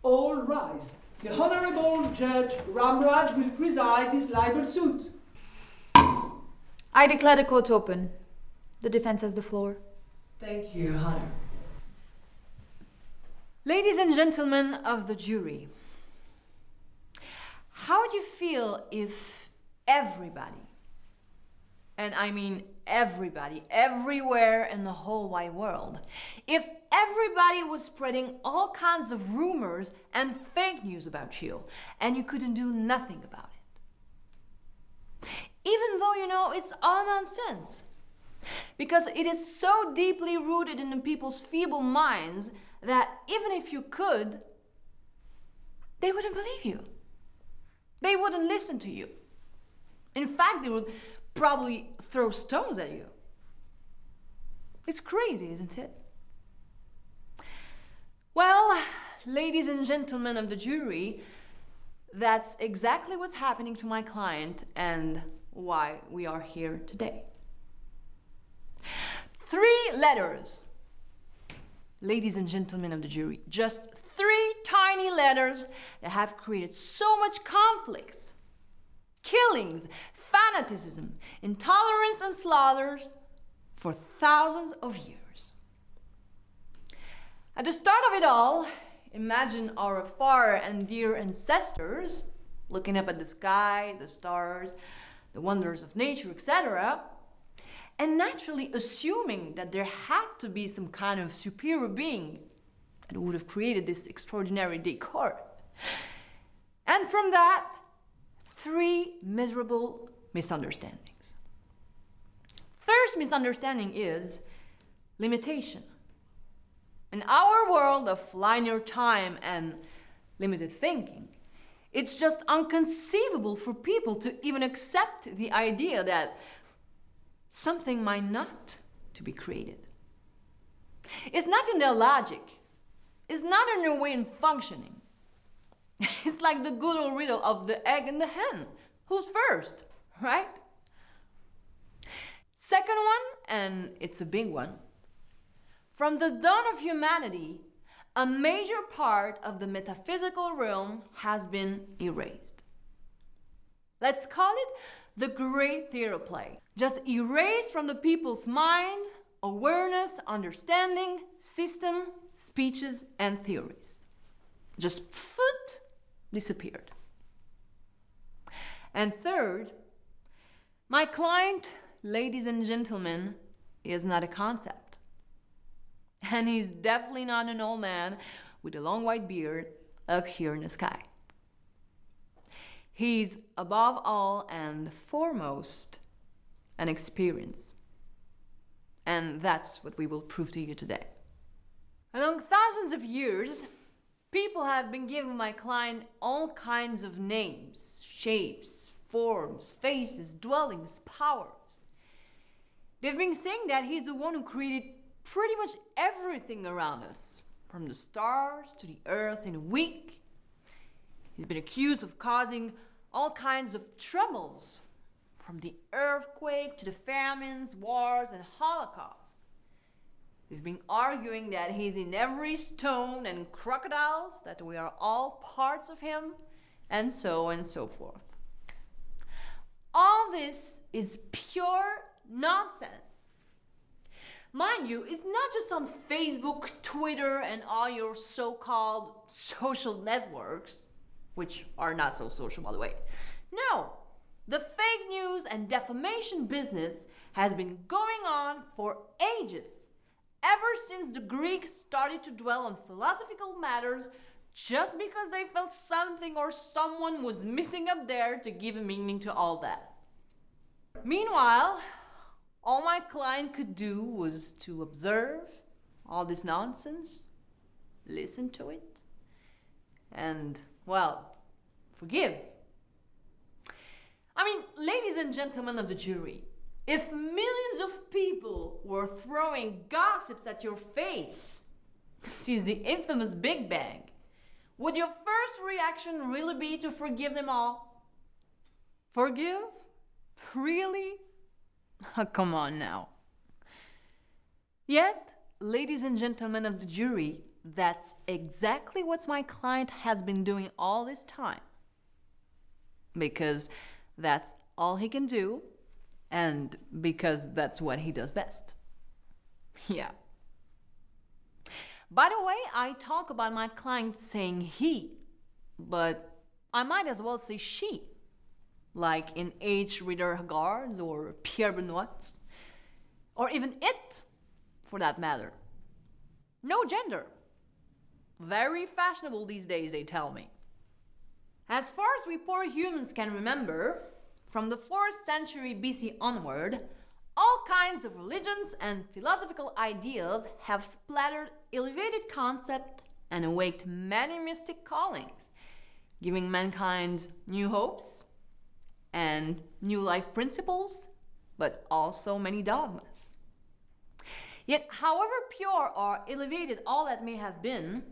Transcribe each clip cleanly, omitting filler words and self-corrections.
All rise. The Honorable Judge Ramraj will preside this libel suit. I declare the court open. The defense has the floor. Thank you, Your Honor. Ladies and gentlemen of the jury, how would you feel if everybody, and I mean everybody, everywhere in the whole wide world, if everybody was spreading all kinds of rumors and fake news about you, and you couldn't do nothing about it? Even though you know it's all nonsense. Because it is so deeply rooted in the people's feeble minds that even if you could, they wouldn't believe you. They wouldn't listen to you. In fact, they would probably throw stones at you. It's crazy, isn't it? Well, ladies and gentlemen of the jury, that's exactly what's happening to my client and why we are here today. 3 letters. Ladies and gentlemen of the jury, just 3 tiny letters that have created so much conflicts, killings, fanaticism, intolerance, and slaughters for thousands of years. At the start of it all, imagine our far and dear ancestors looking up at the sky, the stars, the wonders of nature, etc., and naturally assuming that there had to be some kind of superior being that would have created this extraordinary decor. And from that, 3 miserable misunderstandings. First misunderstanding is limitation. In our world of linear time and limited thinking, it's just inconceivable for people to even accept the idea that something might not to be created. It's not in their logic. It's not in their way in functioning. It's like the good old riddle of the egg and the hen. Who's first, right? Second one, and it's a big one. From the dawn of humanity, a major part of the metaphysical realm has been erased. Let's call it the great theater play. Just erased from the people's minds, awareness, understanding, system, speeches, and theories. Just disappeared. And third, my client, ladies and gentlemen, is not a concept. And he's definitely not an old man with a long white beard up here in the sky. He's above all and foremost an experience. And that's what we will prove to you today. Along thousands of years, people have been giving my client all kinds of names, shapes, forms, faces, dwellings, powers. They've been saying that he's the one who created pretty much everything around us, from the stars to the earth in a week. He's been accused of causing all kinds of troubles, from the earthquake to the famines, wars, and Holocaust. They've been arguing that he's in every stone and crocodiles, that we are all parts of him, and so forth. All this is pure nonsense. Mind you, it's not just on Facebook, Twitter, and all your so-called social networks, which are not so social, by the way. No, the fake news and defamation business has been going on for ages, ever since the Greeks started to dwell on philosophical matters just because they felt something or someone was missing up there to give a meaning to all that. Meanwhile, all my client could do was to observe all this nonsense, listen to it, and, well, forgive. I mean, ladies and gentlemen of the jury, if millions of people were throwing gossips at your face since the infamous Big Bang, would your first reaction really be to forgive them all? Forgive? Really? Oh, come on now. Yet, ladies and gentlemen of the jury, that's exactly what my client has been doing all this time. Because that's all he can do, and because that's what he does best. Yeah. By the way, I talk about my client saying he, but I might as well say she, like in H. Rider Haggard's or Pierre Benoit's, or even it, for that matter. No gender. Very fashionable these days, they tell me. As far as we poor humans can remember, from the 4th century BC onward, all kinds of religions and philosophical ideas have splattered elevated concept and awaked many mystic callings, giving mankind new hopes and new life principles, but also many dogmas. Yet, however pure or elevated all that may have been,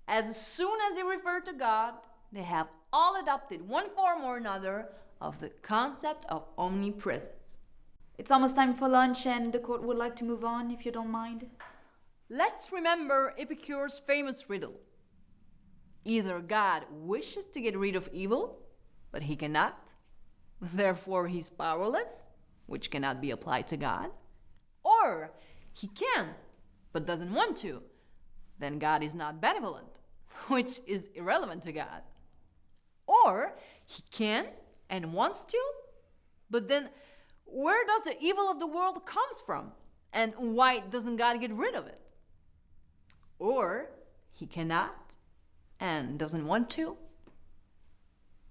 as soon as they refer to God, they have all adopted one form or another of the concept of omnipresence. It's almost time for lunch and the court would like to move on, if you don't mind. Let's remember Epicure's famous riddle. Either God wishes to get rid of evil, but he cannot, therefore he's powerless, which cannot be applied to God, or he can, but doesn't want to, then God is not benevolent, which is irrelevant to God. Or he can and wants to, but then where does the evil of the world comes from? And why doesn't God get rid of it? Or he cannot and doesn't want to,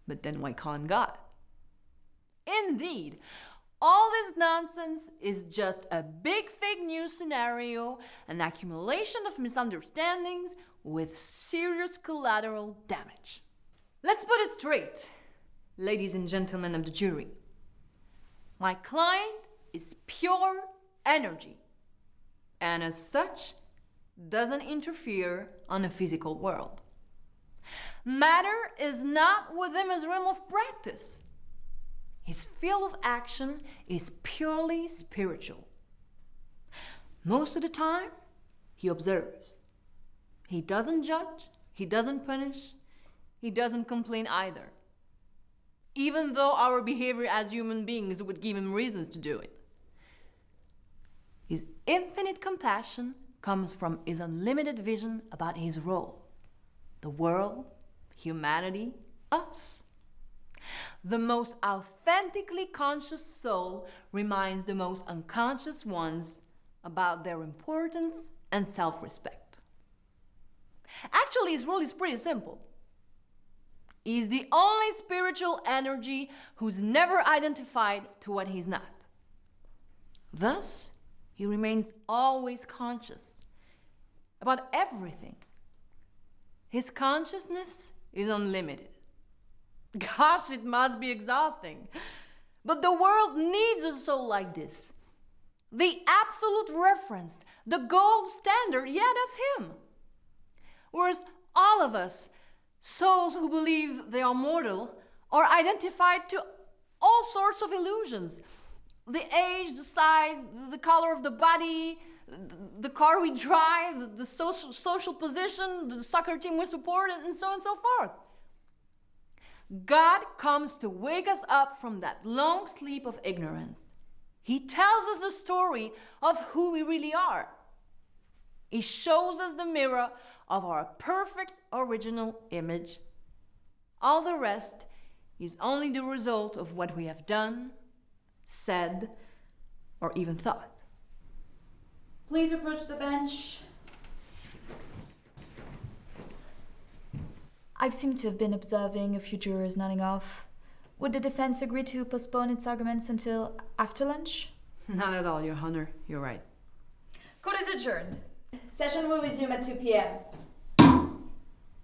but then why can't God? Indeed, all this nonsense is just a big fake news scenario, an accumulation of misunderstandings with serious collateral damage. Let's put it straight, ladies and gentlemen of the jury. My client is pure energy, and as such, doesn't interfere on the physical world. Matter is not within his realm of practice. His field of action is purely spiritual. Most of the time, he observes. He doesn't judge, he doesn't punish, he doesn't complain either. Even though our behavior as human beings would give him reasons to do it. His infinite compassion comes from his unlimited vision about his role, the world, humanity, us. The most authentically conscious soul reminds the most unconscious ones about their importance and self-respect. Actually, his role is pretty simple. He's the only spiritual energy who's never identified to what he's not. Thus, he remains always conscious about everything. His consciousness is unlimited. Gosh, it must be exhausting. But the world needs a soul like this. The absolute reference, the gold standard, yeah, that's him. Whereas all of us, souls who believe they are mortal, are identified to all sorts of illusions. The age, the size, the color of the body, the car we drive, the social position, the soccer team we support, and so on and so forth. God comes to wake us up from that long sleep of ignorance. He tells us the story of who we really are. He shows us the mirror of our perfect original image. All the rest is only the result of what we have done, said, or even thought. Please approach the bench. I seem to have been observing a few jurors nodding off. Would the defense agree to postpone its arguments until after lunch? Not at all, Your Honor. You're right. Court is adjourned. Session will resume at 2 p.m.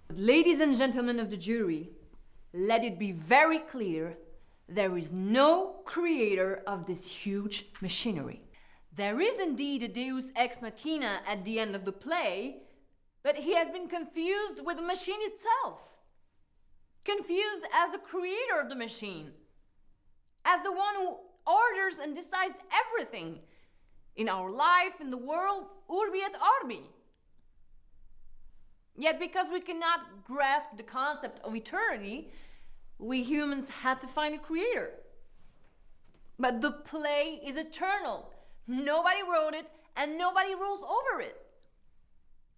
But ladies and gentlemen of the jury, let it be very clear, there is no creator of this huge machinery. There is indeed a deus ex machina at the end of the play, but he has been confused with the machine itself. Confused as the creator of the machine. As the one who orders and decides everything in our life, in the world, urbi et orbi. Yet, because we cannot grasp the concept of eternity, we humans had to find a creator. But the play is eternal. Nobody wrote it, and nobody rules over it.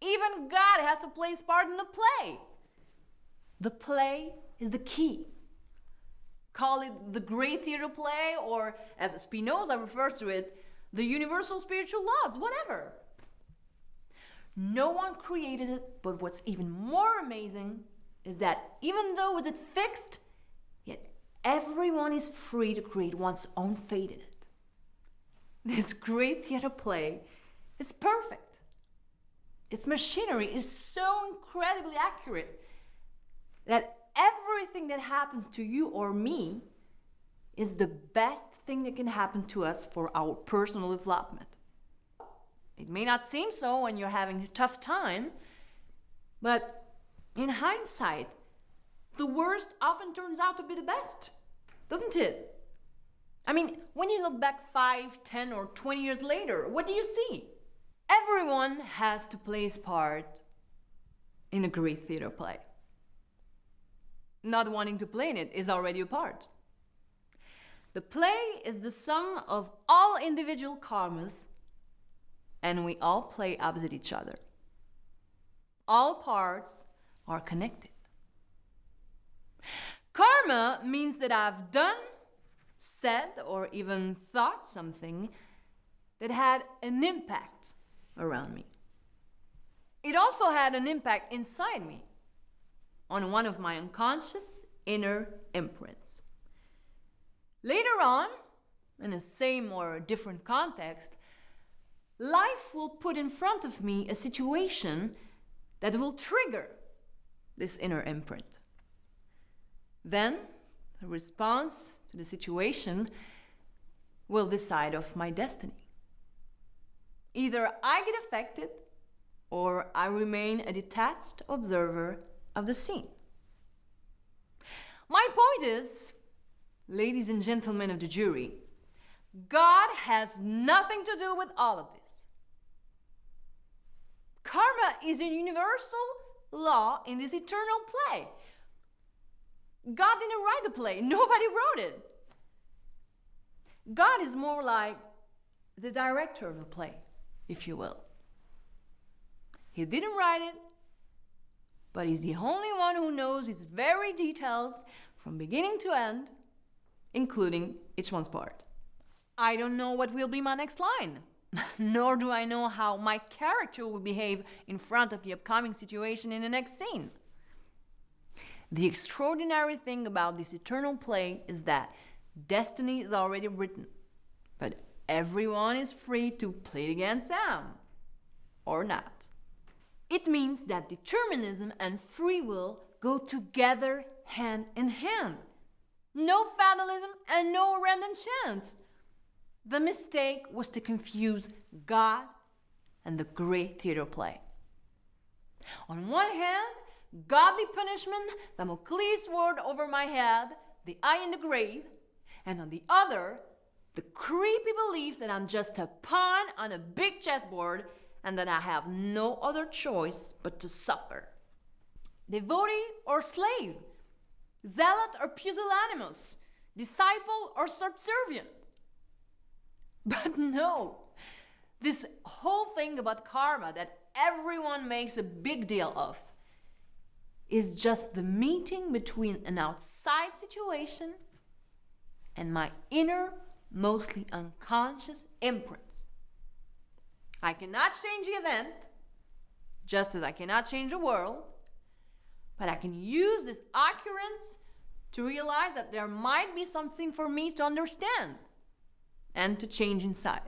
Even God has to play his part in the play. The play is the key. Call it the great theater play, or as Spinoza refers to it, the universal spiritual laws, whatever. No one created it, but what's even more amazing is that even though it's fixed, yet everyone is free to create one's own fate in it. This great theater play is perfect. Its machinery is so incredibly accurate that everything that happens to you or me is the best thing that can happen to us for our personal development. It may not seem so when you're having a tough time, but in hindsight, the worst often turns out to be the best, doesn't it? I mean, when you look back 5, 10, or 20 years later, what do you see? Everyone has to play his part in a great theater play. Not wanting to play in it is already a part. The play is the sum of all individual karmas, and we all play opposite each other. All parts are connected. Karma means that I've done, said, or even thought something that had an impact around me. It also had an impact inside me on one of my unconscious inner imprints. Later on, in a same or different context, life will put in front of me a situation that will trigger this inner imprint. Then, the response to the situation will decide of my destiny. Either I get affected or I remain a detached observer of the scene. My point is, ladies and gentlemen of the jury, God has nothing to do with all of this. Karma is a universal law in this eternal play. God didn't write the play, nobody wrote it. God is more like the director of the play, if you will. He didn't write it, but he's the only one who knows its very details from beginning to end, including each one's part. I don't know what will be my next line, nor do I know how my character will behave in front of the upcoming situation in the next scene. The extraordinary thing about this eternal play is that destiny is already written, but everyone is free to play it against them, or not. It means that determinism and free will go together hand in hand. No fatalism and no random chance. The mistake was to confuse God and the great theater play. On one hand, godly punishment, Damocles sword over my head, the eye in the grave, and on the other, the creepy belief that I'm just a pawn on a big chessboard and that I have no other choice but to suffer. Devotee or slave, zealot or pusillanimous, disciple or subservient. But no, this whole thing about karma that everyone makes a big deal of is just the meeting between an outside situation and my inner, mostly unconscious imprints. I cannot change the event, just as I cannot change the world, but I can use this occurrence to realize that there might be something for me to understand and to change inside.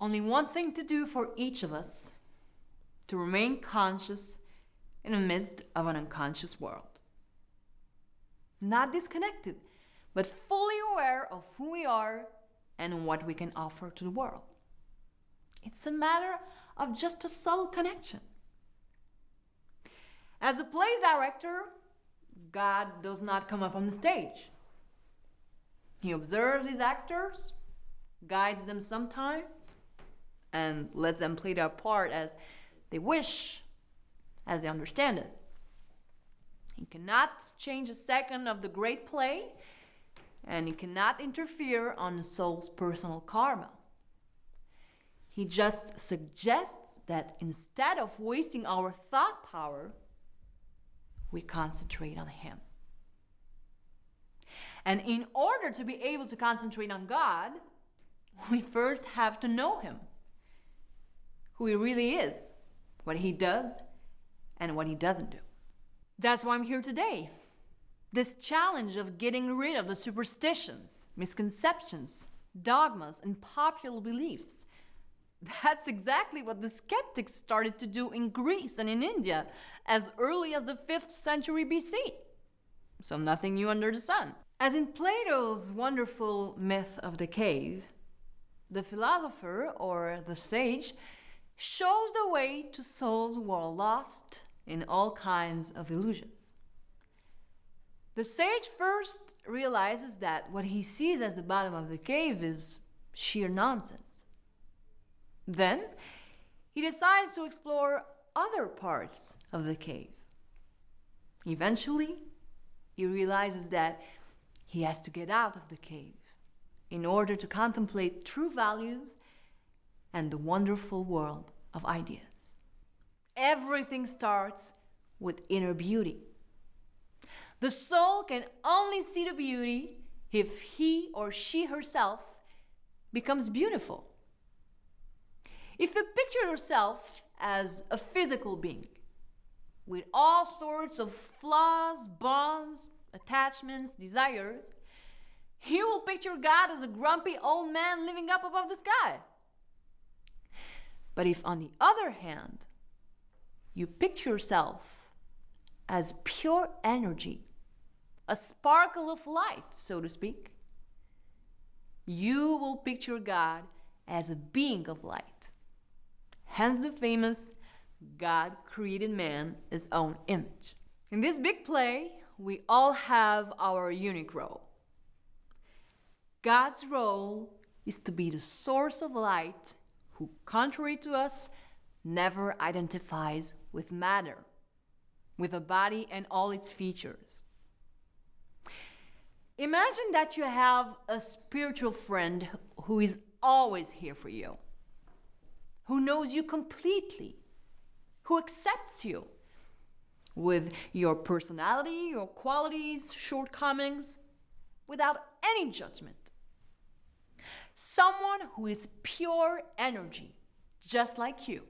Only one thing to do for each of us: to remain conscious in the midst of an unconscious world. Not disconnected, but fully aware of who we are and what we can offer to the world. It's a matter of just a subtle connection. As a play director, God does not come up on the stage. He observes his actors, guides them sometimes, and lets them play their part as they wish, as they understand it. He cannot change a second of the great play, and he cannot interfere on the soul's personal karma. He just suggests that instead of wasting our thought power, we concentrate on him. And in order to be able to concentrate on God, we first have to know him, who he really is, what he does, and what he doesn't do. That's why I'm here today. This challenge of getting rid of the superstitions, misconceptions, dogmas, and popular beliefs. That's exactly what the skeptics started to do in Greece and in India as early as the 5th century BC. So nothing new under the sun. As in Plato's wonderful myth of the cave, the philosopher or the sage shows the way to souls who are lost in all kinds of illusions. The sage first realizes that what he sees as the bottom of the cave is sheer nonsense. Then he decides to explore other parts of the cave. Eventually, he realizes that he has to get out of the cave in order to contemplate true values and the wonderful world of ideas. Everything starts with inner beauty. The soul can only see the beauty if he or she herself becomes beautiful. If you picture yourself as a physical being with all sorts of flaws, bonds, attachments, desires, you will picture God as a grumpy old man living up above the sky. But if, on the other hand, you picture yourself as pure energy, a sparkle of light, so to speak, you will picture God as a being of light. Hence the famous God created man his own image. In this big play, we all have our unique role. God's role is to be the source of light who, contrary to us, never identifies with matter, with a body and all its features. Imagine that you have a spiritual friend who is always here for you, who knows you completely, who accepts you with your personality, your qualities, shortcomings, without any judgment. Someone who is pure energy, just like you,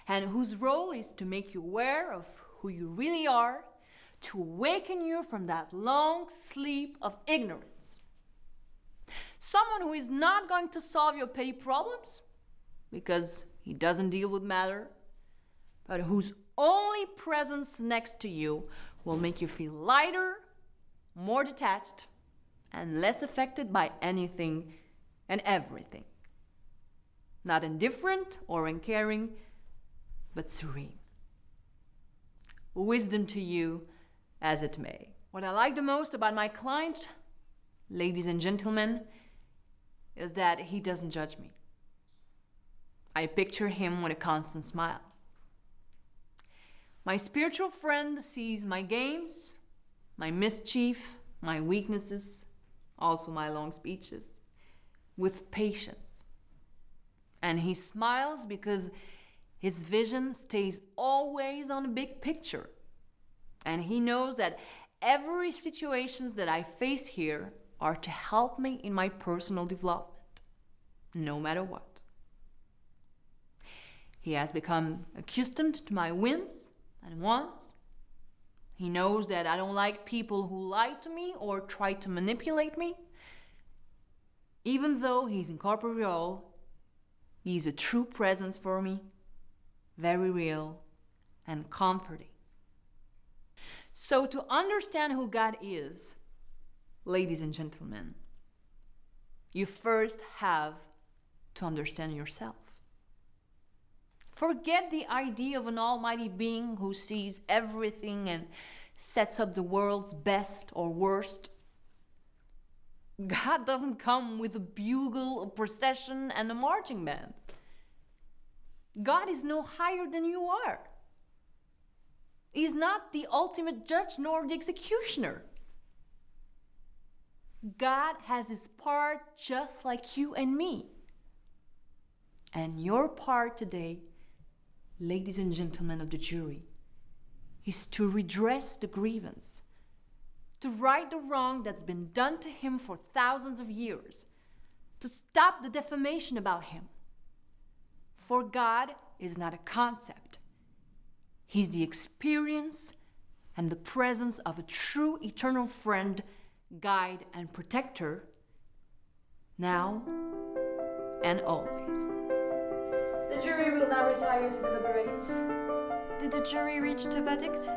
and whose role is to make you aware of who you really are, to awaken you from that long sleep of ignorance. Someone who is not going to solve your petty problems, because he doesn't deal with matter, but whose only presence next to you will make you feel lighter, more detached, and less affected by anything and everything. Not indifferent or uncaring, but serene. Wisdom to you as it may. What I like the most about my client, ladies and gentlemen, is that he doesn't judge me. I picture him with a constant smile. My spiritual friend sees my games, my mischief, my weaknesses, also my long speeches, with patience. And he smiles because his vision stays always on the big picture. And he knows that every situations that I face here are to help me in my personal development, no matter what. He has become accustomed to my whims and wants. He knows that I don't like people who lie to me or try to manipulate me. Even though he's incorporeal, he's a true presence for me, very real and comforting. So to understand who God is, ladies and gentlemen, you first have to understand yourself. Forget the idea of an almighty being who sees everything and sets up the world's best or worst. God doesn't come with a bugle, a procession, and a marching band. God is no higher than you are. He's not the ultimate judge nor the executioner. God has his part just like you and me. And your part today, ladies and gentlemen of the jury, is to redress the grievance, to right the wrong that's been done to him for thousands of years, to stop the defamation about him. For God is not a concept. He's the experience and the presence of a true eternal friend, guide, and protector, now and always. The jury will now retire to deliberate. Did the jury reach the verdict?